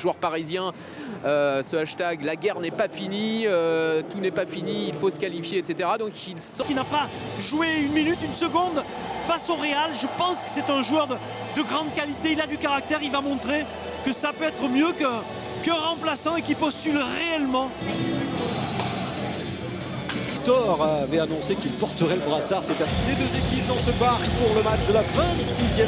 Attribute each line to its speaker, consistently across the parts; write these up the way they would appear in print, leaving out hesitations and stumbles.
Speaker 1: Joueurs parisiens, ce hashtag la guerre n'est pas finie, tout n'est pas fini, il faut se qualifier, etc. Donc il sort.
Speaker 2: Qui n'a pas joué une minute, une seconde face au Real. Je pense que c'est un joueur de grande qualité, il a du caractère, il va montrer que ça peut être mieux qu'un remplaçant et qui postule réellement.
Speaker 3: Victor avait annoncé qu'il porterait le brassard. C'est les deux équipes dans ce parc pour le match de la 26e.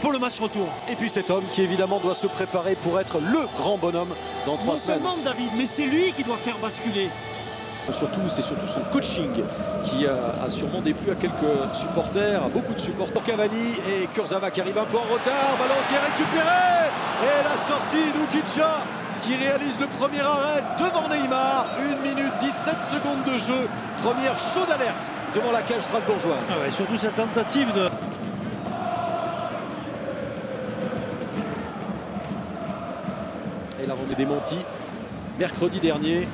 Speaker 2: Pour le match retour.
Speaker 3: Et puis cet homme qui évidemment doit se préparer pour être le grand bonhomme dans 3 semaines.
Speaker 2: Non seulement David, mais c'est lui qui doit faire basculer.
Speaker 3: C'est surtout son coaching qui a sûrement déplu à quelques supporters, beaucoup de supporters. Cavani et Kurzawa qui arrivent un peu en retard, ballon qui est récupéré et la sortie d'Ukidja qui réalise le premier arrêt devant Neymar. 1 minute 17 secondes de jeu, première chaude alerte devant la cage strasbourgeoise.
Speaker 2: Ah ouais, surtout cette tentative de...
Speaker 3: Et l'avant est démenti mercredi dernier.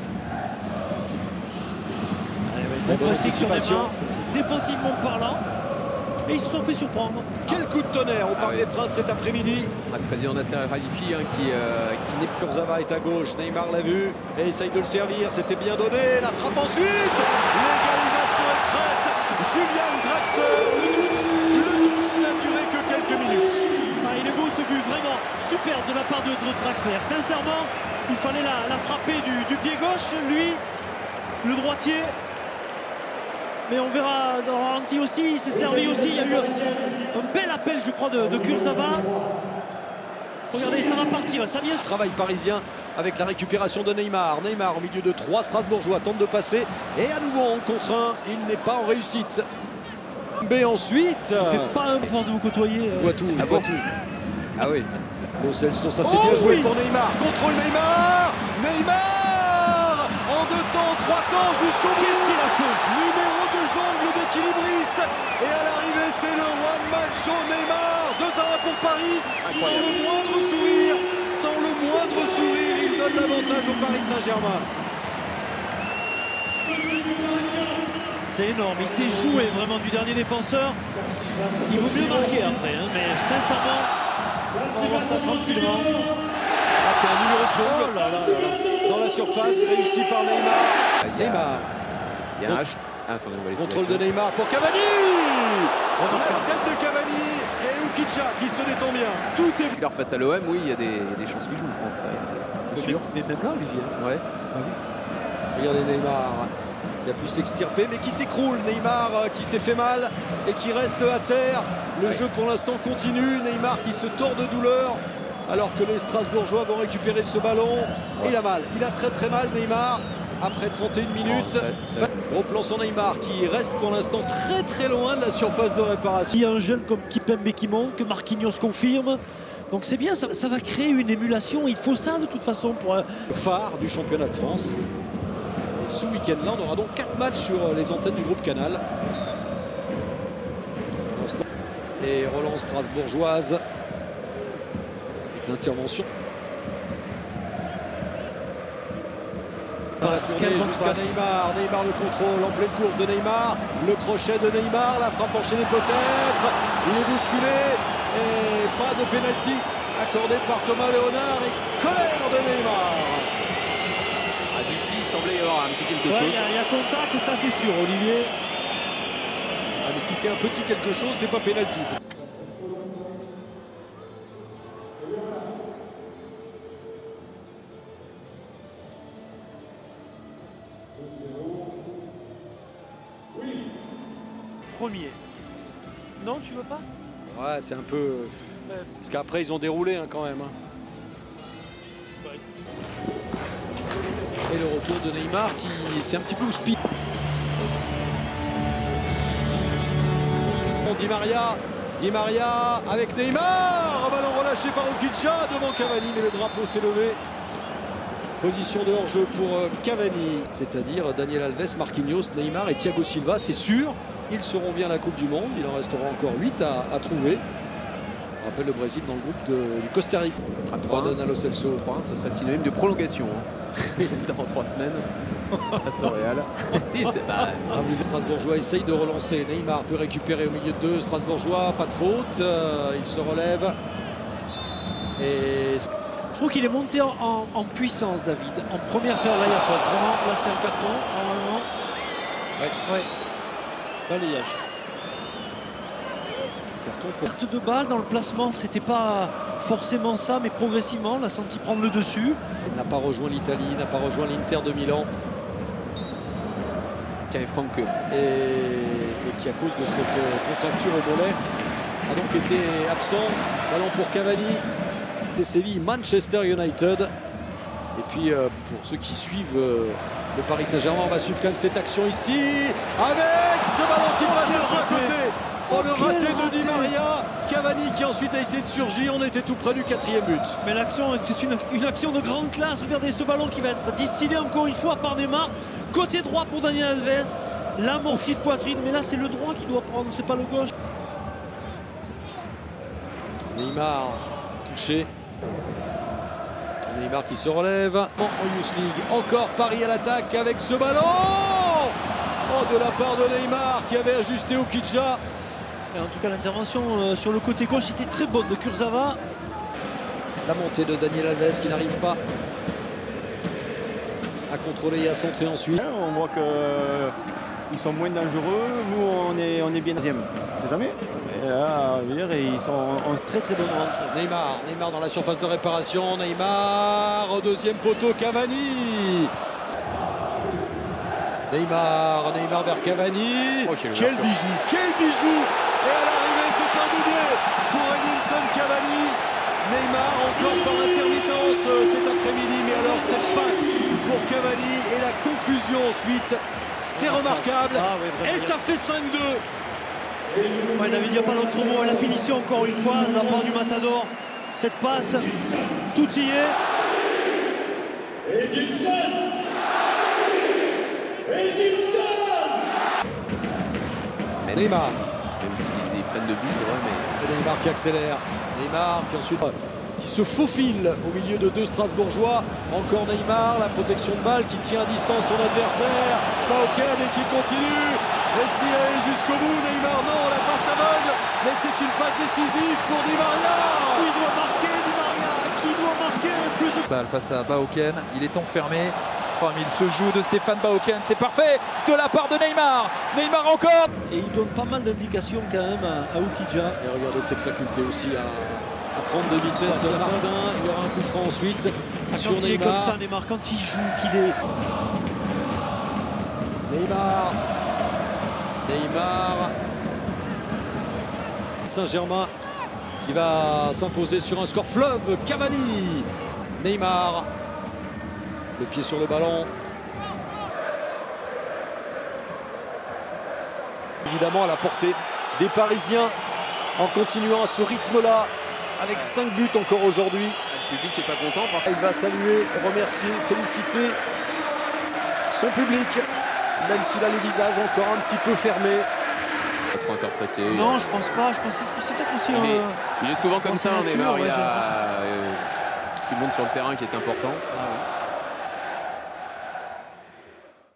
Speaker 2: Bon pressing sur Neymar, défensivement parlant, et ils se sont fait surprendre.
Speaker 3: Quel coup de tonnerre au Parc des Princes cet après-midi.
Speaker 1: Le président Nasser El Khalifi qui n'est pas.
Speaker 3: Kurzawa est à gauche, Neymar l'a vu et essaye de le servir, c'était bien donné, la frappe ensuite, l'égalisation express, Julian Draxler, le doute n'a duré que quelques minutes.
Speaker 2: Ah, il est beau ce but, vraiment super de la part de Draxler. Sincèrement, il fallait la frapper du pied gauche, lui, le droitier. Mais on verra dans ralenti aussi, il s'est servi aussi, il y a eu un bel appel je crois de Kurzawa. Regardez, ça va partir, ça vient.
Speaker 3: Travail parisien avec la récupération de Neymar. Neymar au milieu de 3 Strasbourgeois tente de passer et à nouveau en contre 1, il n'est pas en réussite. Mais ensuite...
Speaker 2: Il fait pas un force de vous côtoyer.
Speaker 3: Boitou,
Speaker 1: Ah oui.
Speaker 3: Bon, ça c'est bien joué pour Neymar. Contrôle Neymar. Neymar en 2 temps, 3 temps jusqu'au bout.
Speaker 2: Qu'est-ce qu'il a fait?
Speaker 3: Numéro de jongle d'équilibriste. Et à l'arrivée, c'est le one-man show Neymar. 2-1 pour Paris. Sans le moindre sourire, il donne l'avantage au Paris Saint-Germain.
Speaker 2: C'est énorme, il s'est joué vraiment du dernier défenseur. Il vaut mieux marquer après, hein, mais sincèrement, on va voir ça tranquillement.
Speaker 3: Ah, c'est un numéro de jongle dans la surface, réussi par Neymar. Neymar.
Speaker 1: Il y a un attendez, on va laisser
Speaker 3: contrôle de Neymar pour Cavani. La tête de Cavani et Ukidja qui se détend bien.
Speaker 1: Tout est face à l'OM, oui, il y a des chances qu'il joue, Franck, ça c'est sûr.
Speaker 2: Mais même là, Olivier.
Speaker 1: Ouais.
Speaker 2: Ah oui.
Speaker 3: Regardez Neymar qui a pu s'extirper mais qui s'écroule. Neymar qui s'est fait mal et qui reste à terre. Le jeu pour l'instant continue. Neymar qui se tord de douleur alors que les Strasbourgeois vont récupérer ce ballon. Il a mal, il a très mal Neymar après 31 minutes. Gros plan sur Neymar qui reste pour l'instant très loin de la surface de réparation.
Speaker 2: Il y a un jeune comme Kimpembe qui monte, que Marquinhos confirme. Donc c'est bien, ça va créer une émulation. Il faut ça de toute façon pour un
Speaker 3: phare du championnat de France. Et ce week-end-là, on aura donc 4 matchs sur les antennes du groupe Canal. Et relance strasbourgeoise avec l'intervention. Jusqu'à Neymar, Neymar le contrôle en pleine course de Neymar, le crochet de Neymar, la frappe enchaînée peut-être, il est bousculé et pas de pénalty accordé par Thomas Léonard et colère de Neymar.
Speaker 1: D'ici, il semblait y avoir un petit quelque chose.
Speaker 2: Il y a contact, ça c'est sûr, Olivier.
Speaker 3: Ah, mais si c'est un petit quelque chose, c'est pas pénalty.
Speaker 2: Premier. Non, tu veux pas?
Speaker 3: Ouais, c'est un peu... Parce qu'après, ils ont déroulé hein, quand même. Et le retour de Neymar qui... C'est un petit peu speed. Di Maria avec Neymar. Un ballon relâché par Ukidja devant Cavani, mais le drapeau s'est levé. Position de hors-jeu pour Cavani, c'est-à-dire Daniel Alves, Marquinhos, Neymar et Thiago Silva, c'est sûr. Ils seront bien à la Coupe du Monde. Il en restera encore 8 à trouver. rappelle le Brésil dans le groupe du Costa Rica.
Speaker 1: À
Speaker 3: 3-1 à Lo Celso.
Speaker 1: 3-1, ce serait synonyme de prolongation. Hein. Dans 3 semaines, face au Real. Si, c'est pas...
Speaker 3: Les Strasbourgeois essayent de relancer. Neymar peut récupérer au milieu de deux. Strasbourgeois, pas de faute. Il se relève. Et
Speaker 2: Je trouve qu'il est monté en puissance, David. En première période, là, il y a faute. Vraiment, là, c'est un carton, normalement. Ouais. Balayage.
Speaker 3: carton pour...
Speaker 2: Perte de balle dans le placement, c'était pas forcément ça, mais progressivement, on l'a senti prendre le dessus.
Speaker 3: Il n'a pas rejoint l'Italie, n'a pas rejoint l'Inter de Milan.
Speaker 1: Tiens, Franck.
Speaker 3: Et qui, à cause de cette contracture au mollet, a donc été absent. Ballon pour Cavani. Et Séville, Manchester United. Et puis pour ceux qui suivent le Paris Saint-Germain, on va suivre quand même cette action ici avec ce ballon qui passe de l'autre côté. Oh, le raté de Di Maria. Cavani qui ensuite a essayé de surgir. On était tout près du 4e but.
Speaker 2: Mais l'action, c'est une action de grande classe. Regardez ce ballon qui va être distillé encore une fois par Neymar. Côté droit pour Daniel Alves. L'amorti de poitrine. Mais là, c'est le droit qui doit prendre, c'est pas le gauche.
Speaker 3: Neymar touché. Neymar qui se relève en Youth League. Encore Paris à l'attaque avec ce ballon. Oh, de la part de Neymar qui avait ajusté Okidja.
Speaker 2: Et en tout cas, l'intervention sur le côté gauche était très bonne de Kurzawa.
Speaker 3: La montée de Daniel Alves qui n'arrive pas à contrôler et à centrer ensuite.
Speaker 4: On voit qu'ils sont moins dangereux. Nous, on est bien deuxième. On ne sait jamais. Et là, je veux dire, ils sont en
Speaker 2: très très bonne rentrée.
Speaker 3: Neymar dans la surface de réparation. Neymar au deuxième poteau. Cavani. Neymar vers Cavani.
Speaker 1: Oh,
Speaker 3: quel bijou. Et à l'arrivée, c'est un doublé pour Edinson Cavani. Neymar encore par intermittence cet après-midi. Mais alors cette passe pour Cavani et la conclusion ensuite. C'est remarquable. Et ça fait 5-2.
Speaker 2: Ouais, David, il n'y a pas d'autre mot. La finition, encore une fois, de la part du Matador. Cette passe, tout y est.
Speaker 3: Neymar.
Speaker 1: Même s'ils prennent de but, c'est vrai, mais...
Speaker 3: Et Neymar qui accélère. Neymar qui ensuite qui se faufile au milieu de deux Strasbourgeois. Encore Neymar, la protection de balle qui tient à distance son adversaire. Pauken et qui continue. Et s'il allait jusqu'au bout, Neymar, non, la passe aveugle. Mais c'est une passe décisive pour Di Maria.
Speaker 2: Il doit marquer, Di Maria. Qui doit marquer plus de...
Speaker 5: Balle face à Pauken, il est enfermé. Oh, mais il se joue de Stéphane Pauken, c'est parfait de la part de Neymar. Neymar encore.
Speaker 2: Et il donne pas mal d'indications quand même à Okidja.
Speaker 3: Et regardez cette faculté aussi à prendre de vitesse Martin. Il y aura un coup franc ensuite sur
Speaker 2: Quand il est
Speaker 3: Neymar.
Speaker 2: comme ça, Neymar, quand il joue, qu'il est...
Speaker 3: Neymar. Saint-Germain qui va s'imposer sur un score fleuve. Cavani. Neymar. Le pied sur le ballon. Évidemment à la portée des Parisiens en continuant à ce rythme-là avec 5 buts encore aujourd'hui.
Speaker 1: Le public n'est pas content parce
Speaker 3: Il va saluer, remercier, féliciter son public, même s'il a le visage encore un petit peu fermé.
Speaker 1: pas trop interprété.
Speaker 2: Non, je pense pas. Je pense que c'est peut-être aussi...
Speaker 1: Il est souvent comme ça,
Speaker 2: nature,
Speaker 1: Neymar.
Speaker 2: ouais,
Speaker 1: Il
Speaker 2: j'ai
Speaker 1: a ce qui monte sur le terrain qui est important.
Speaker 2: Ah ouais.